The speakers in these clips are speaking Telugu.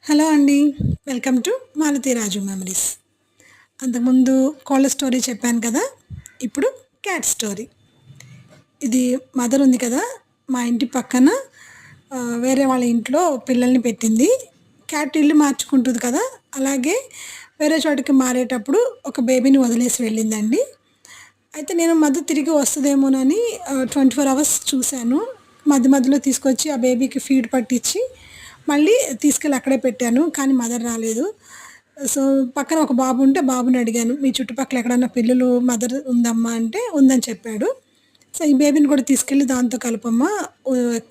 హలో అండి. Welcome to Malathi Raju memories. అంతకుముందు కోళ్ళ స్టోరీ చెప్పాను కదా, ఇప్పుడు క్యాట్ స్టోరీ. ఇది మదర్ ఉంది కదా, మా ఇంటి పక్కన వేరే వాళ్ళ ఇంట్లో పిల్లల్ని పెట్టింది. క్యాట్ ఇల్లు మార్చుకుంటుంది కదా, అలాగే వేరే చోటికి మారేటప్పుడు ఒక బేబీని వదిలేసి వెళ్ళిందండి. అయితే నేను మధ్య తిరిగి వస్తుందేమోనని 24 అవర్స్ చూశాను. మధ్య మధ్యలో తీసుకొచ్చి ఆ బేబీకి ఫీడ్ పట్టించి మళ్ళీ తీసుకెళ్ళి అక్కడే పెట్టాను. కానీ మదర్ రాలేదు. సో, పక్కన ఒక బాబు ఉంటే బాబుని అడిగాను, "మీ చుట్టుపక్కల ఎక్కడన్నా పిల్లులు మదర్ ఉందమ్మా?" అంటే ఉందని చెప్పాడు. సో, ఈ బేబీని కూడా తీసుకెళ్ళి దాంతో కలపమ్మా,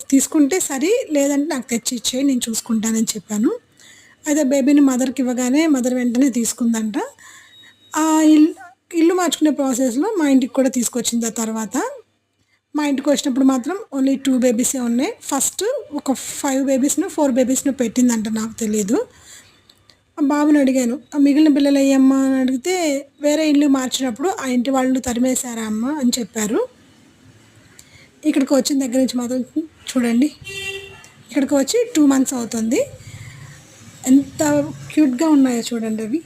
తీసుకుంటే సరి, లేదంటే నాకు తెచ్చి ఇచ్చేయి, నేను చూసుకుంటానని చెప్పాను. అయితే బేబీని మదర్‌కి ఇవ్వగానే మదర్ వెంటనే తీసుకుందంట. ఆ ఇల్ ఇల్లు మార్చుకునే ప్రాసెస్‌లో మా ఇంటికి కూడా తీసుకొచ్చింది ఆ తర్వాత. మా ఇంటికొచ్చినప్పుడు మాత్రం ఓన్లీ 2 బేబీసే ఉన్నాయి. ఫస్ట్ ఒక 5 బేబీస్‌నో, 4 బేబీస్‌నో పెట్టిందంట, నాకు తెలీదు. ఆ బాబుని అడిగాను, "ఆ మిగిలిన పిల్లలెయ్యమ్మా?" అని అడిగితే, "వేరే ఇల్లు మార్చినప్పుడు ఆ ఇంటి వాళ్ళు తరిమేశారా అమ్మ" అని చెప్పారు. ఇక్కడికి వచ్చిన దగ్గర నుంచి మాత్రం చూడండి, ఇక్కడికి వచ్చి 2 మంత్స్ అవుతుంది. ఎంత క్యూట్‌గా ఉన్నాయో చూడండి అవి.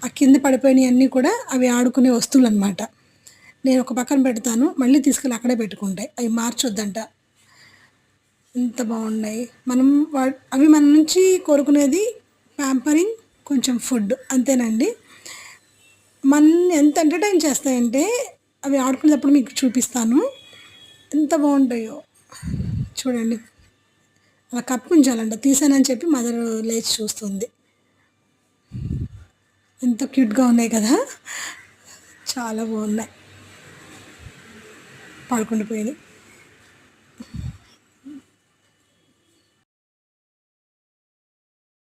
ఆ కింద పడిపోయినయన్నీ కూడా అవి ఆడుకునే వస్తువులనమాట. నేను ఒక పక్కన పెడతాను, మళ్ళీ తీసుకెళ్ళి అక్కడే పెట్టుకుంటాయి. అవి మార్చొద్దంట. ఎంత బాగున్నాయి. మనం అవి మన నుంచి కోరుకునేది ప్యాంపరింగ్, కొంచెం ఫుడ్, అంతేనండి. మనల్ని ఎంత ఎంటర్టైన్ చేస్తాయంటే, అవి ఆడుకునేటప్పుడు మీకు చూపిస్తాను. ఎంత బాగుంటాయో చూడండి. అలా కప్పుకుంచాలంట, తీసానని చెప్పి మదర్ లేచి చూస్తుంది. ఎంత క్యూట్‌గా ఉన్నాయి కదా, చాలా బాగున్నాయి. పడుకుండిపోయినాయి.